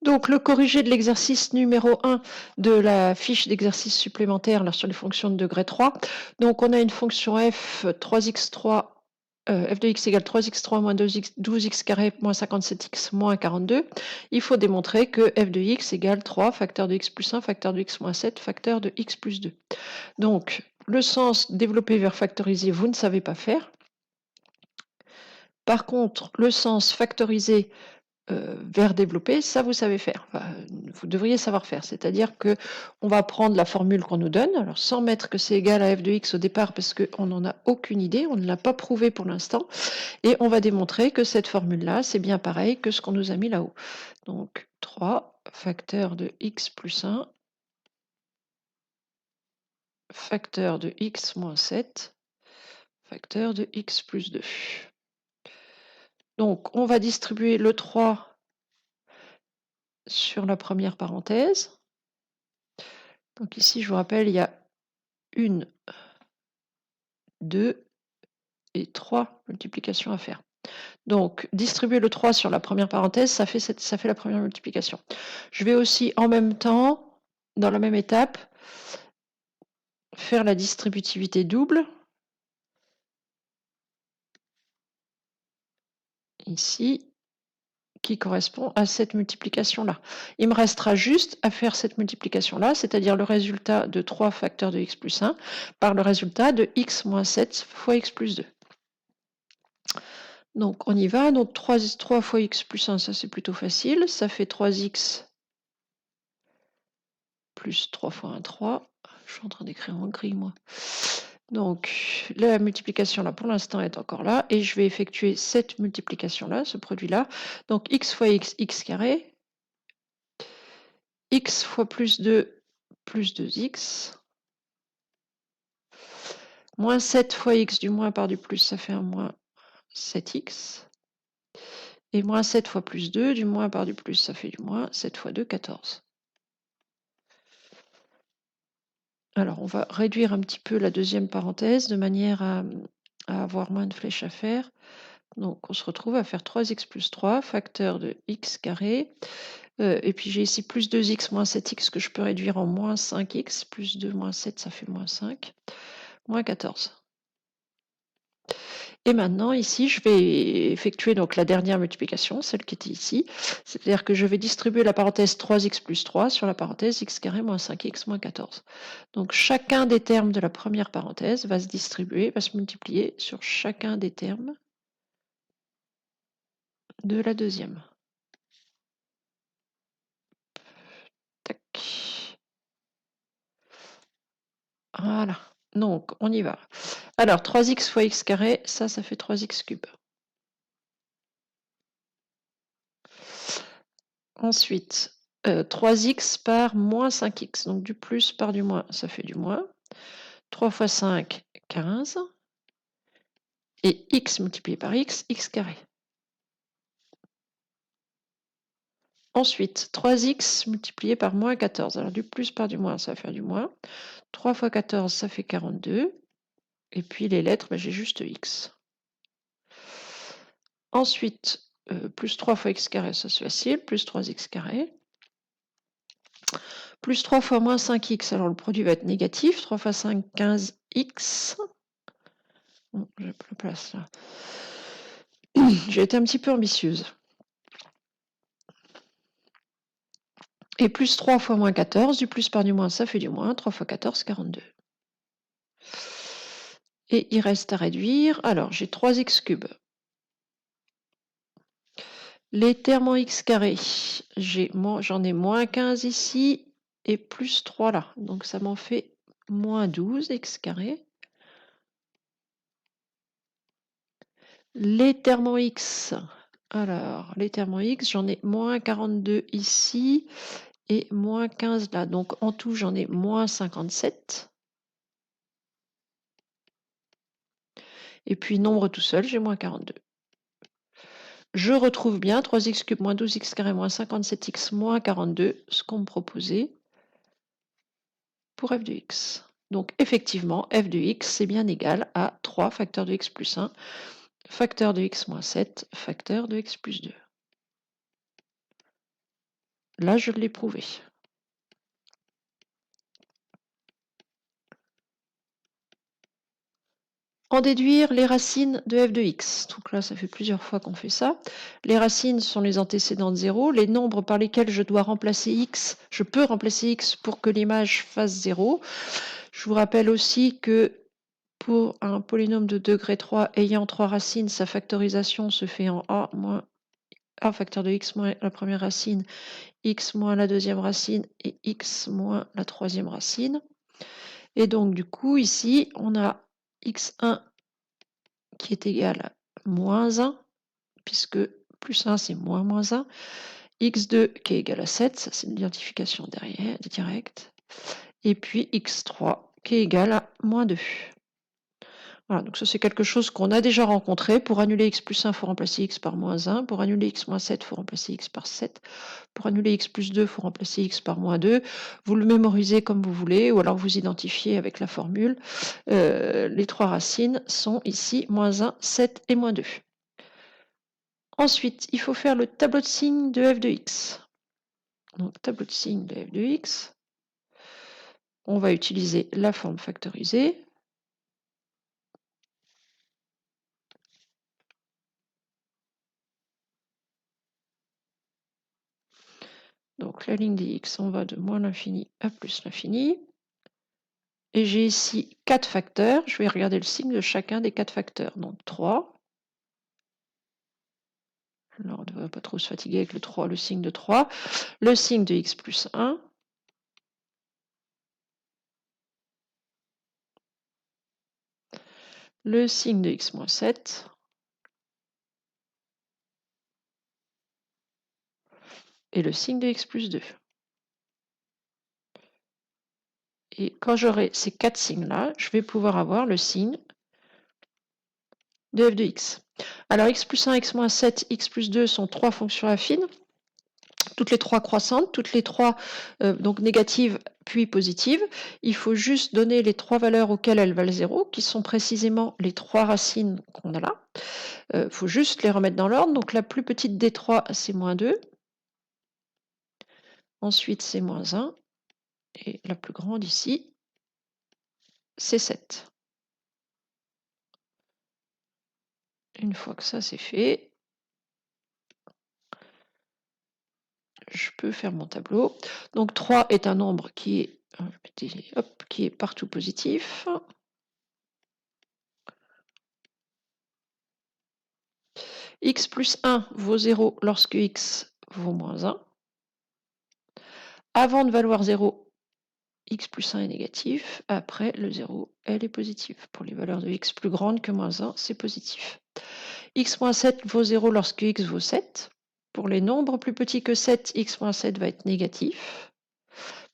Donc, le corrigé de l'exercice numéro 1 de la fiche d'exercice supplémentaire là, sur les fonctions de degré 3. Donc, on a une fonction f 3x3, f de x égale 3x3 moins 12x carré moins 57x moins 42. Il faut démontrer que f de x égale 3 facteur de x plus 1 facteur de x moins 7 facteur de x plus 2. Donc, le sens développé vers factoriser, vous ne savez pas faire. Par contre, le sens factoriser vers développer, ça vous savez faire. Enfin, vous devriez savoir faire. C'est-à-dire que on va prendre la formule qu'on nous donne, alors sans mettre que c'est égal à f de x au départ parce qu'on n'en a aucune idée, on ne l'a pas prouvé pour l'instant, et on va démontrer que cette formule-là, c'est bien pareil que ce qu'on nous a mis là-haut. Donc 3 facteur de x plus 1 facteur de x moins 7 facteur de x plus 2. Donc on va distribuer le 3 sur la première parenthèse. Donc ici, je vous rappelle, il y a 1, 2 et 3 multiplications à faire. Donc, distribuer le 3 sur la première parenthèse, ça fait la première multiplication. Je vais aussi, en même temps, dans la même étape, faire la distributivité double. Ici, qui correspond à cette multiplication-là. Il me restera juste à faire cette multiplication-là, c'est-à-dire le résultat de 3 facteurs de x plus 1 par le résultat de x moins 7 fois x plus 2. Donc on y va, donc 3 fois x plus 1, ça c'est plutôt facile, ça fait 3x plus 3 fois 1, 3. Je suis en train d'écrire en gris moi. Donc la multiplication là pour l'instant est encore là, et je vais effectuer cette multiplication là, ce produit là. Donc x fois x, x carré, x fois plus 2, plus 2x, moins 7 fois x du moins par du plus, ça fait un moins 7x. Et moins 7 fois plus 2, du moins par du plus, ça fait du moins 7 fois 2, 14. Alors, on va réduire un petit peu la deuxième parenthèse de manière à avoir moins de flèches à faire. Donc, on se retrouve à faire 3x plus 3, facteur de x carré. Et puis, j'ai ici plus 2x moins 7x que je peux réduire en moins 5x. Plus 2 moins 7, ça fait moins 5. Moins 14. Et maintenant, ici, je vais effectuer donc la dernière multiplication, celle qui était ici. C'est-à-dire que je vais distribuer la parenthèse 3x plus 3 sur la parenthèse x carré moins 5x moins 14. Donc, chacun des termes de la première parenthèse va se distribuer, va se multiplier sur chacun des termes de la deuxième. Tac. Voilà. Donc, on y va. Alors, 3x fois x carré, ça fait 3x cube. Ensuite, 3x par moins 5x, donc du plus par du moins, ça fait du moins. 3 fois 5, 15. Et x multiplié par x, x carré. Ensuite, 3x multiplié par moins 14. Alors du plus par du moins, ça va faire du moins. 3 fois 14, ça fait 42. Et puis les lettres, j'ai juste x. Ensuite, plus 3 fois x carré, ça c'est facile. Plus 3x carré. Plus 3 fois moins 5x, alors le produit va être négatif. 3 fois 5, 15x. Bon, j'ai plus de place là. J'ai été un petit peu ambitieuse. Et plus 3 fois moins 14, du plus par du moins, ça fait du moins. 3 fois 14, 42. Et il reste à réduire. Alors, j'ai 3x cube. Les termes en x carré, j'en ai moins 15 ici et plus 3 là. Donc, ça m'en fait moins 12 x carré. Les termes en x, alors, les termes en x, j'en ai moins 42 ici et moins 15 là. Donc, en tout, j'en ai moins 57. Et puis, nombre tout seul, j'ai moins 42. Je retrouve bien 3x cube moins 12x carré moins 57x moins 42, ce qu'on me proposait pour f de x. Donc effectivement, f de x, c'est bien égal à 3 facteur de x plus 1, facteur de x moins 7, facteur de x plus 2. Là, je l'ai prouvé. En déduire les racines de f de x. Donc là, ça fait plusieurs fois qu'on fait ça. Les racines sont les antécédents de 0. Les nombres par lesquels je dois remplacer x, je peux remplacer x pour que l'image fasse 0. Je vous rappelle aussi que pour un polynôme de degré 3 ayant 3 racines, sa factorisation se fait en a moins a facteur de x moins la première racine, x moins la deuxième racine et x moins la troisième racine. Et donc, du coup, ici, on a x1 qui est égal à moins 1, puisque plus 1, c'est moins moins 1. x2 qui est égal à 7, ça c'est l'identification derrière, directe. Et puis x3 qui est égal à moins 2. Voilà, donc ça c'est quelque chose qu'on a déjà rencontré. Pour annuler x plus 1, il faut remplacer x par moins 1. Pour annuler x moins 7, il faut remplacer x par 7. Pour annuler x plus 2, il faut remplacer x par moins 2. Vous le mémorisez comme vous voulez, ou alors vous identifiez avec la formule. Les trois racines sont ici moins 1, 7 et moins 2. Ensuite, il faut faire le tableau de signes de f de x. Donc, tableau de signes de f de x. On va utiliser la forme factorisée. Donc, la ligne des x, on va de moins l'infini à plus l'infini. Et j'ai ici 4 facteurs. Je vais regarder le signe de chacun des 4 facteurs. Donc, 3. Alors, on ne devrait pas trop se fatiguer avec le 3, le signe de 3. Le signe de x plus 1. Le signe de x moins 7. Et le signe de x plus 2. Et quand j'aurai ces 4 signes-là, je vais pouvoir avoir le signe de f de x. Alors x plus 1, x moins 7, x plus 2 sont 3 fonctions affines, toutes les 3 croissantes, toutes les 3 donc négatives puis positives. Il faut juste donner les 3 valeurs auxquelles elles valent 0, qui sont précisément les 3 racines qu'on a là. Il faut juste les remettre dans l'ordre. Donc la plus petite des 3, c'est moins 2. Ensuite, c'est moins 1. Et la plus grande ici, c'est 7. Une fois que ça c'est fait, je peux faire mon tableau. Donc 3 est un nombre qui est partout positif. X plus 1 vaut 0 lorsque x vaut moins 1. Avant de valoir 0, x plus 1 est négatif. Après, le 0, elle est positive. Pour les valeurs de x plus grandes que moins 1, c'est positif. X moins 7 vaut 0 lorsque x vaut 7. Pour les nombres plus petits que 7, x moins 7 va être négatif.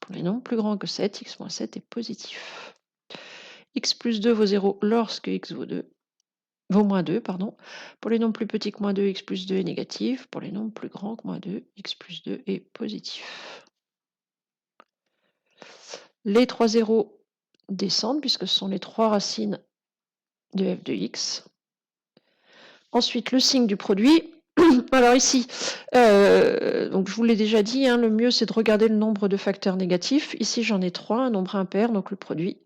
Pour les nombres plus grands que 7, x moins 7 est positif. X plus 2 vaut 0 lorsque x vaut moins 2. Pour les nombres plus petits que moins 2, x plus 2 est négatif. Pour les nombres plus grands que moins 2, x plus 2 est positif. Les 3 zéros descendent puisque ce sont les 3 racines de f de x. Ensuite, le signe du produit. Alors ici, donc je vous l'ai déjà dit, le mieux c'est de regarder le nombre de facteurs négatifs. Ici, j'en ai 3, un nombre impair, donc le produit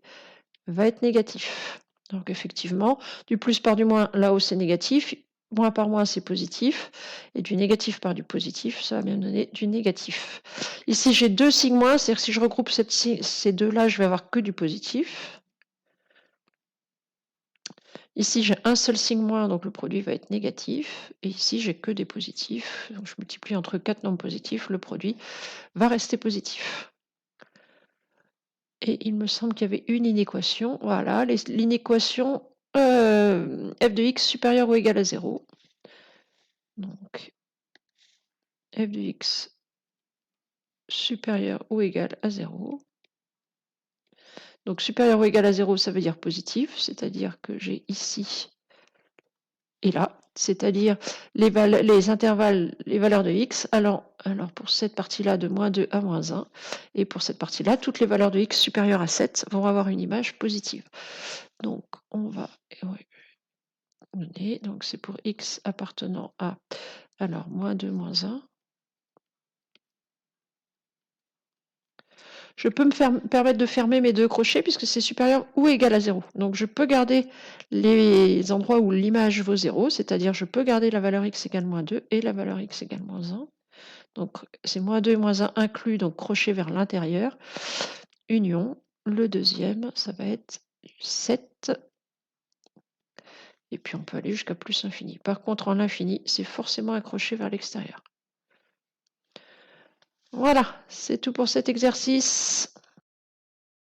va être négatif. Donc effectivement, du plus par du moins, là-haut c'est négatif, moins par moins c'est positif, et du négatif par du positif, ça va bien donner du négatif. Ici j'ai 2 signes moins, c'est-à-dire que si je regroupe ces deux-là, je vais avoir que du positif. Ici j'ai un seul signe moins, donc le produit va être négatif, et ici j'ai que des positifs, donc je multiplie entre 4 nombres positifs, le produit va rester positif. Et il me semble qu'il y avait une inéquation. Voilà, l'inéquation f de x supérieur ou égal à 0. Donc, f de x supérieur ou égal à 0. Donc, supérieur ou égal à 0, ça veut dire positif, c'est-à-dire que j'ai ici et là, c'est-à-dire les intervalles, les valeurs de x, alors pour cette partie-là de moins 2 à moins 1, et pour cette partie-là, toutes les valeurs de x supérieures à 7 vont avoir une image positive. Donc, on va donner, donc c'est pour x appartenant à, alors, moins 2, moins 1. je peux permettre de fermer mes 2 crochets puisque c'est supérieur ou égal à 0. Donc je peux garder les endroits où l'image vaut 0, c'est-à-dire je peux garder la valeur x égale moins 2 et la valeur x égale moins 1. Donc c'est moins 2 et moins 1 inclus, donc crochet vers l'intérieur. Union, le deuxième, ça va être 7. Et puis on peut aller jusqu'à plus infini. Par contre, en l'infini, c'est forcément un crochet vers l'extérieur. Voilà, c'est tout pour cet exercice.